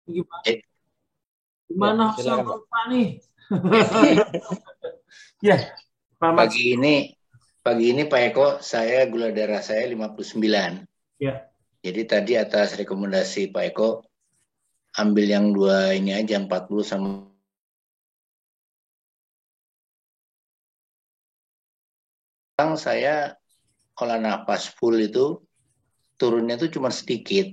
Gimana, Eh, ya, gimana hasil silakan Pak. Bapak nih? Ya, Pak Mats. Pagi ini, pagi ini Pak Eko, saya gula darah saya 59. Ya, Jadi tadi atas rekomendasi Pak Eko, ambil yang dua ini aja 40 sama sekarang saya olah nafas full itu turunnya itu cuma sedikit.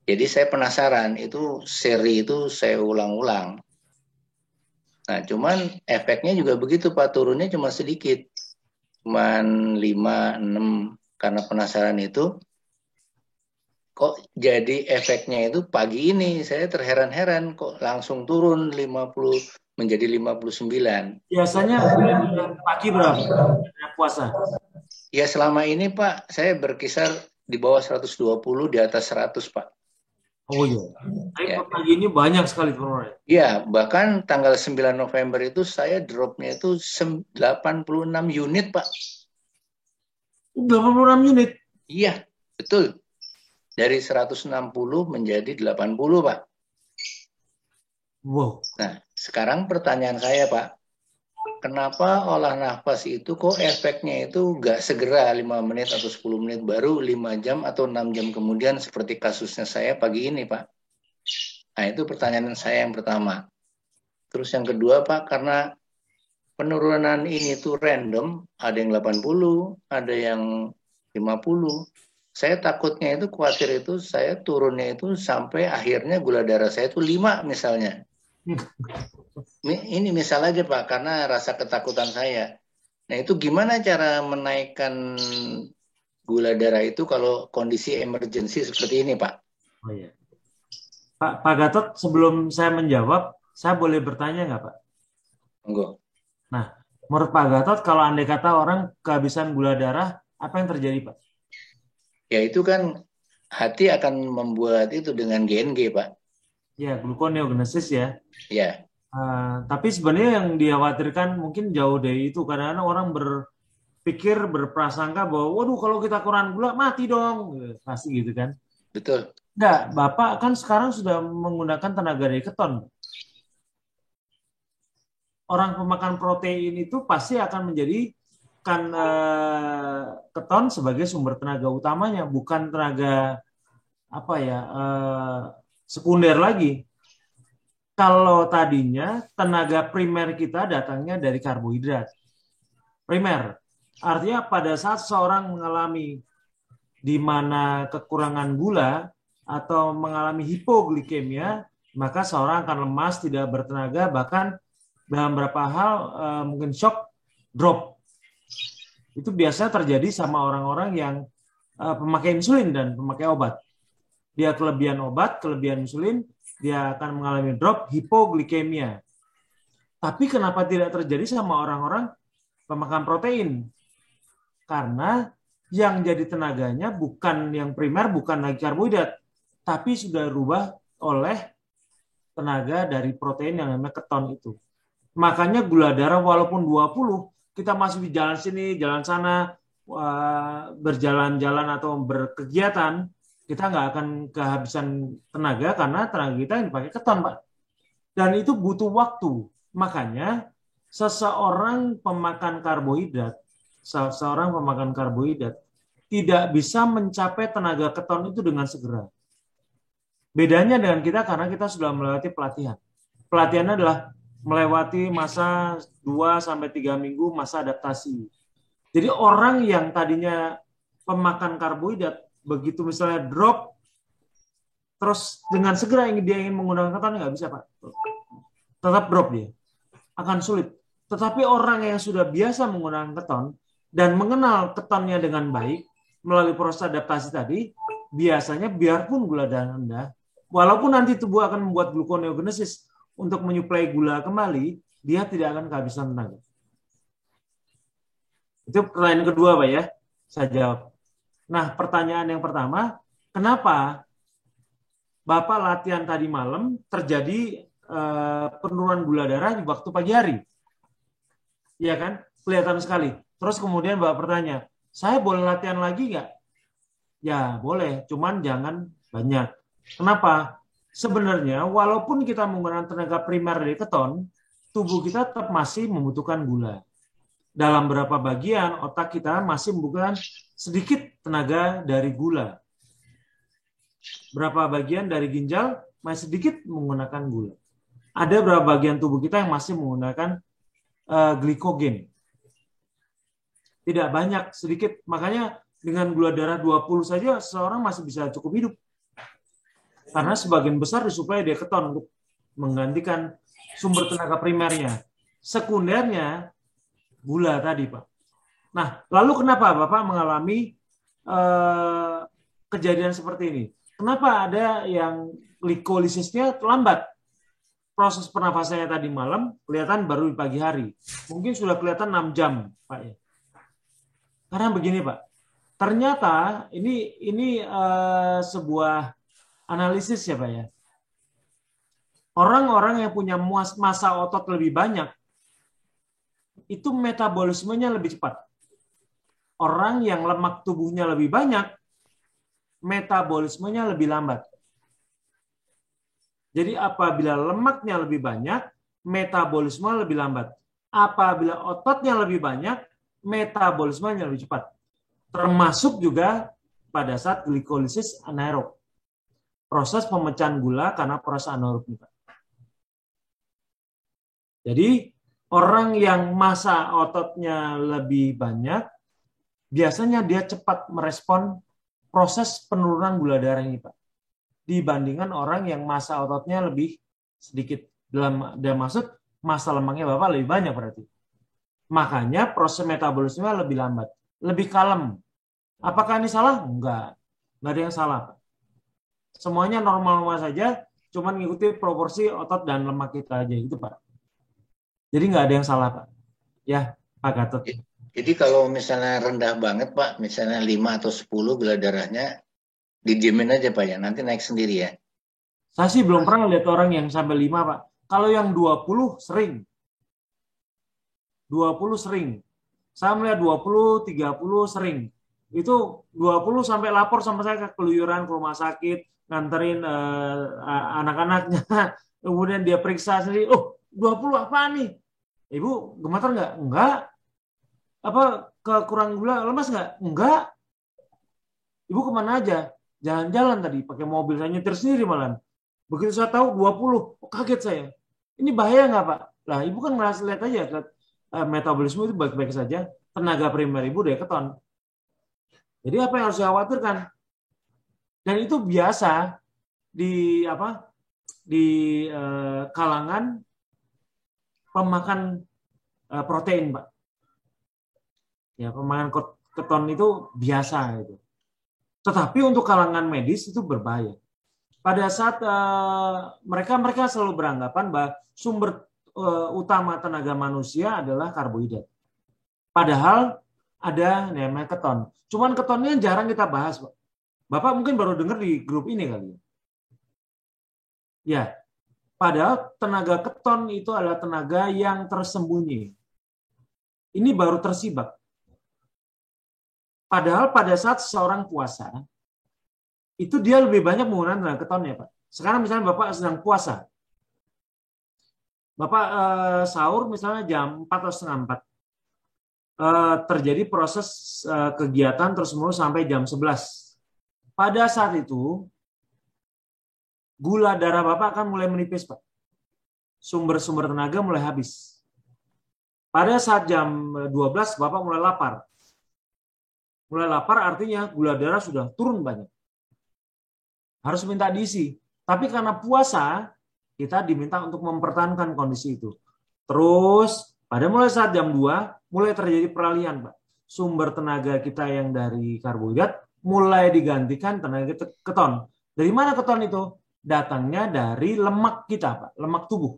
Jadi saya penasaran itu seri itu saya ulang-ulang. Nah, cuman efeknya juga begitu Pak, turunnya cuma sedikit. Cuman 5 6 karena penasaran itu kok jadi efeknya itu pagi ini saya terheran-heran kok langsung turun 50 menjadi 59. biasanya gula darah pagi berapa? Ada puasa. Ya selama ini Pak saya berkisar di bawah 120 di atas 100 Pak. Oh iya. Tapi Ya. pagi ini banyak sekali turunnya. Ya, bahkan tanggal 9 November itu saya dropnya itu 86 unit Pak. 86 unit. Iya, betul. Dari 160 menjadi 80 Pak. Wow. Nah, sekarang pertanyaan saya Pak, kenapa olah nafas itu kok efeknya itu nggak segera 5 menit atau 10 menit baru 5 jam atau 6 jam kemudian seperti kasusnya saya pagi ini Pak. Nah itu pertanyaan saya yang pertama. Terus yang kedua Pak, karena penurunan ini tuh random, ada yang 80, ada yang 50. Saya takutnya itu khawatir itu saya turunnya itu sampai akhirnya gula darah saya itu 5 misalnya. Ini misal aja Pak, karena rasa ketakutan saya. Nah, itu gimana cara menaikkan gula darah itu kalau kondisi emergensi seperti ini, Pak? Oh iya. Pak Gatot, sebelum saya menjawab, saya boleh bertanya nggak, Pak? Enggak. Nah, menurut Pak Gatot, kalau andai kata orang kehabisan gula darah, apa yang terjadi, Pak? Ya itu kan hati akan membuat itu dengan GNG, Pak. Ya, gluconeogenesis ya. Ya, Tapi sebenarnya yang dikhawatirkan mungkin jauh dari itu. Kadang-kadang orang berpikir, berprasangka bahwa, waduh kalau kita kurang gula, mati dong. Pasti gitu kan. betul. Enggak, Bapak kan sekarang sudah menggunakan tenaga dari keton. Orang pemakan protein itu pasti akan menjadikan keton sebagai sumber tenaga utamanya, bukan tenaga apa ya sekunder lagi. Kalau tadinya tenaga primer kita datangnya dari karbohidrat primer, artinya pada saat seorang mengalami di mana kekurangan gula atau mengalami hipoglikemia, maka seorang akan lemas, tidak bertenaga, bahkan dalam beberapa hal mungkin shock, drop. Itu biasa terjadi sama orang-orang yang pemakai insulin dan pemakai obat. Dia kelebihan obat, kelebihan insulin, dia akan mengalami drop hipoglikemia. Tapi kenapa tidak terjadi sama orang-orang pemakan protein? Karena yang jadi tenaganya bukan yang primer, bukan lagi karbohidrat, tapi sudah berubah oleh tenaga dari protein yang namanya keton itu. Makanya gula darah walaupun 20, kita masih di jalan sini, jalan sana, berjalan-jalan atau berkegiatan, kita nggak akan kehabisan tenaga karena tenaga kita yang dipakai keton, Pak. Dan itu butuh waktu. Makanya seseorang pemakan karbohidrat, seseorang pemakan karbohidrat tidak bisa mencapai tenaga keton itu dengan segera. Bedanya dengan kita karena kita sudah melewati pelatihan. Pelatihannya adalah melewati masa 2 sampai 3 minggu masa adaptasi. Jadi orang yang tadinya pemakan karbohidrat begitu misalnya drop terus dengan segera dia ingin menggunakan keton nggak bisa Pak. Tetap drop dia. Akan sulit. Tetapi orang yang sudah biasa menggunakan keton dan mengenal ketonnya dengan baik melalui proses adaptasi tadi, biasanya biarpun gula darah rendah, walaupun nanti tubuh akan membuat gluconeogenesis untuk menyuplai gula kembali, dia tidak akan kehabisan tenaga. Itu pertanyaan kedua, Pak ya. Saya jawab. Nah, pertanyaan yang pertama, kenapa Bapak latihan tadi malam terjadi penurunan gula darah di waktu pagi hari? Iya kan? Kelihatan sekali. Terus kemudian Bapak bertanya, saya boleh latihan lagi nggak? Ya, boleh. Cuman jangan banyak. Kenapa? sebenarnya walaupun kita menggunakan tenaga primer dari keton, tubuh kita tetap masih membutuhkan gula. Dalam beberapa bagian otak kita masih membutuhkan sedikit tenaga dari gula. Berapa bagian dari ginjal masih sedikit menggunakan gula. Ada beberapa bagian tubuh kita yang masih menggunakan glikogen. Tidak banyak, sedikit. Makanya dengan gula darah 20 saja seorang masih bisa cukup hidup. Karena sebagian besar disuplai dari keton untuk menggantikan sumber tenaga primernya. Sekundernya gula tadi, Pak. Nah, lalu kenapa Bapak mengalami kejadian seperti ini? Kenapa ada yang glikolisisnya lambat? Proses pernafasannya tadi malam kelihatan baru di pagi hari. Mungkin sudah kelihatan 6 jam, Pak. Karena begini, Pak. Ternyata ini sebuah analisis ya, Pak ya. Orang-orang yang punya massa otot lebih banyak itu metabolismenya lebih cepat. Orang yang lemak tubuhnya lebih banyak, metabolismenya lebih lambat. Jadi apabila lemaknya lebih banyak, metabolisme lebih lambat. Apabila ototnya lebih banyak, metabolismenya lebih cepat. Termasuk juga pada saat glikolisis anaerob. Proses pemecahan gula karena proses anaerob. Jadi orang yang massa ototnya lebih banyak, biasanya dia cepat merespon proses penurunan gula darah ini, Pak. Dibandingkan orang yang massa ototnya lebih sedikit. Dalam maksud massa lemaknya Bapak lebih banyak berarti. Makanya proses metabolisme lebih lambat, lebih kalem. Apakah ini salah? Enggak. Enggak ada yang salah, Pak. Semuanya normal-normal saja, cuman ngikuti proporsi otot dan lemak kita aja itu, Pak. Jadi nggak ada yang salah, Pak. Ya, Pak Gatot. Jadi kalau misalnya rendah banget, Pak, misalnya 5 atau 10 gula darahnya, didiemin aja, Pak ya, nanti naik sendiri ya. Saya sih belum pernah lihat orang yang sampai 5, Pak. Kalau yang 20 sering. 20 sering. Saya melihat 20, 30 sering. Itu 20 sampai lapor sama saya keluyuran ke rumah sakit, nganterin anak-anaknya. Kemudian dia periksa sendiri, 20 apa nih? Ibu gemeter nggak? Enggak. Apa kekurangan gula, lemas nggak? Enggak. Ibu kemana aja? Jalan-jalan tadi, pakai mobil, saya nyetir sendiri malam. Begitu saya tahu 20, kaget saya. Ini bahaya nggak, Pak? Lah, ibu kan merasa lihat aja, metabolisme itu baik-baik saja. Tenaga primer ibu dari keton. Jadi apa yang harus dikhawatirkan? Dan itu biasa di kalangan pemakan protein, Pak. Ya, pemakan keton itu biasa itu. Tetapi untuk kalangan medis itu berbahaya. Pada saat mereka selalu beranggapan bahwa sumber utama tenaga manusia adalah karbohidrat. Padahal ada namanya keton. Cuman ketonnya jarang kita bahas, Pak. Bapak mungkin baru dengar di grup ini kali ya. Ya, padahal tenaga keton itu adalah tenaga yang tersembunyi. Ini baru tersibak. Padahal pada saat seseorang puasa, itu dia lebih banyak menggunakan tenaga ketonnya, Pak. Sekarang misalnya Bapak sedang puasa. Bapak sahur misalnya jam 4 atau setengah 4. Terjadi proses kegiatan terus-menerus sampai jam 11. Pada saat itu, gula darah Bapak akan mulai menipis, Pak. Sumber-sumber tenaga mulai habis. Pada saat jam 12, Bapak mulai lapar. Mulai lapar artinya gula darah sudah turun banyak. Harus minta diisi. Tapi karena puasa, kita diminta untuk mempertahankan kondisi itu. Terus, pada mulai saat jam 2, mulai terjadi peralihan, Pak. Sumber tenaga kita yang dari karbohidrat mulai digantikan tenaga keton. Dari mana keton itu? Datangnya dari lemak kita, Pak. Lemak tubuh.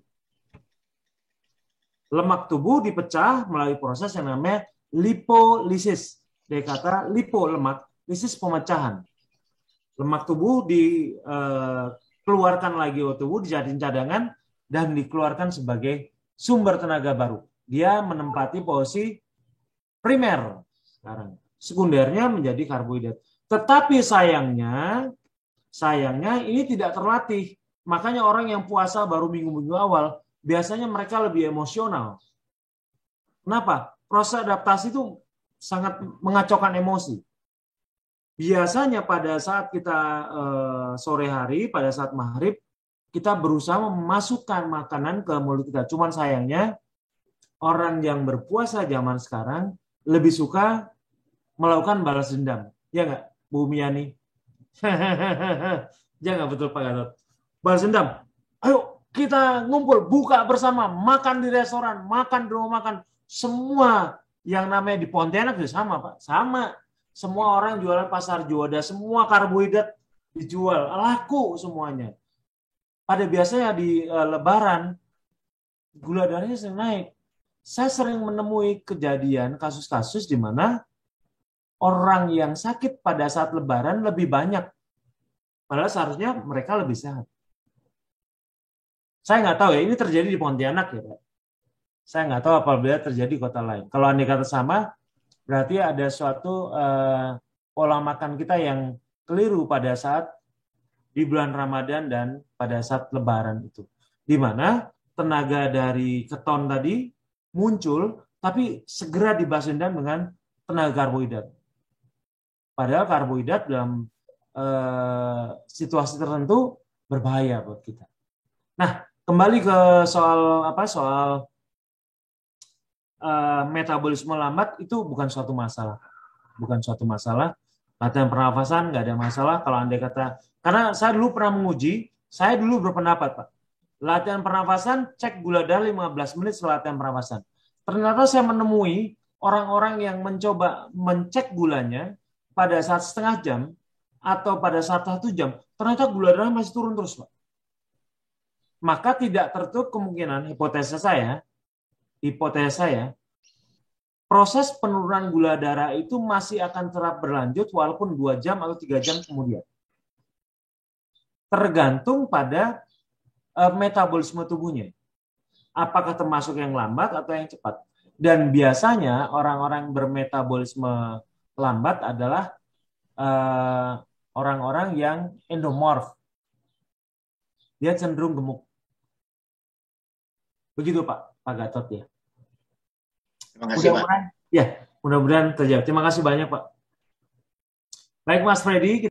Lemak tubuh dipecah melalui proses yang namanya lipolisis. Dari kata lipo, lemak, lisis pemecahan. Lemak tubuh dikeluarkan lagi oleh tubuh, dijadiin cadangan, dan dikeluarkan sebagai sumber tenaga baru. Dia menempati posisi primer sekarang. Sekundernya menjadi karbohidrat. Tetapi sayangnya ini tidak terlatih. Makanya orang yang puasa baru minggu-minggu awal, biasanya mereka lebih emosional. Kenapa? Proses adaptasi itu sangat mengacaukan emosi. Biasanya pada saat kita sore hari, pada saat maghrib, kita berusaha memasukkan makanan ke mulut kita. Cuman sayangnya, orang yang berpuasa zaman sekarang lebih suka melakukan balas dendam. Ya nggak, Bu Miani? Ya nggak, betul Pak Gatot? Balas dendam. Ayo kita ngumpul, buka bersama, makan di restoran, makan di rumah makan. Semua yang namanya di Pontianak juga sama, Pak. Sama. Semua orang jualan pasar juanda, semua karbohidrat dijual, laku semuanya. Pada biasanya di Lebaran, gula darahnya sering naik. Saya sering menemui kejadian, kasus-kasus di mana orang yang sakit pada saat Lebaran lebih banyak. Padahal seharusnya mereka lebih sehat. Saya nggak tahu ya, ini terjadi di Pontianak ya Pak. Saya nggak tahu apabila terjadi di kota lain. Kalau andai kata sama, berarti ada suatu pola makan kita yang keliru pada saat di bulan Ramadan dan pada saat Lebaran itu. Di mana tenaga dari keton tadi muncul, tapi segera dibalas dendam dengan tenaga karbohidrat. Padahal karbohidrat dalam situasi tertentu berbahaya buat kita. Nah, kembali ke soal metabolisme lambat itu bukan suatu masalah. Bukan suatu masalah. Latihan pernafasan nggak ada masalah kalau andai kata, karena saya dulu pernah menguji, saya dulu berpendapat Pak, latihan pernafasan cek gula darah 15 menit setelah latihan pernafasan. Ternyata saya menemui orang-orang yang mencoba mencek gulanya pada saat setengah jam atau pada saat 1 jam, ternyata gula darah masih turun terus Pak. Maka tidak tertutup kemungkinan, hipotesa saya, proses penurunan gula darah itu masih akan tetap berlanjut walaupun 2 jam atau 3 jam kemudian. Tergantung pada metabolisme tubuhnya. Apakah termasuk yang lambat atau yang cepat. Dan biasanya orang-orang bermetabolisme lambat adalah orang-orang yang endomorf. Dia cenderung gemuk. Begitu Pak Gatot ya. Terima kasih Pak. Ya, mudah-mudahan terjawab. Terima kasih banyak Pak. Baik Mas Freddy.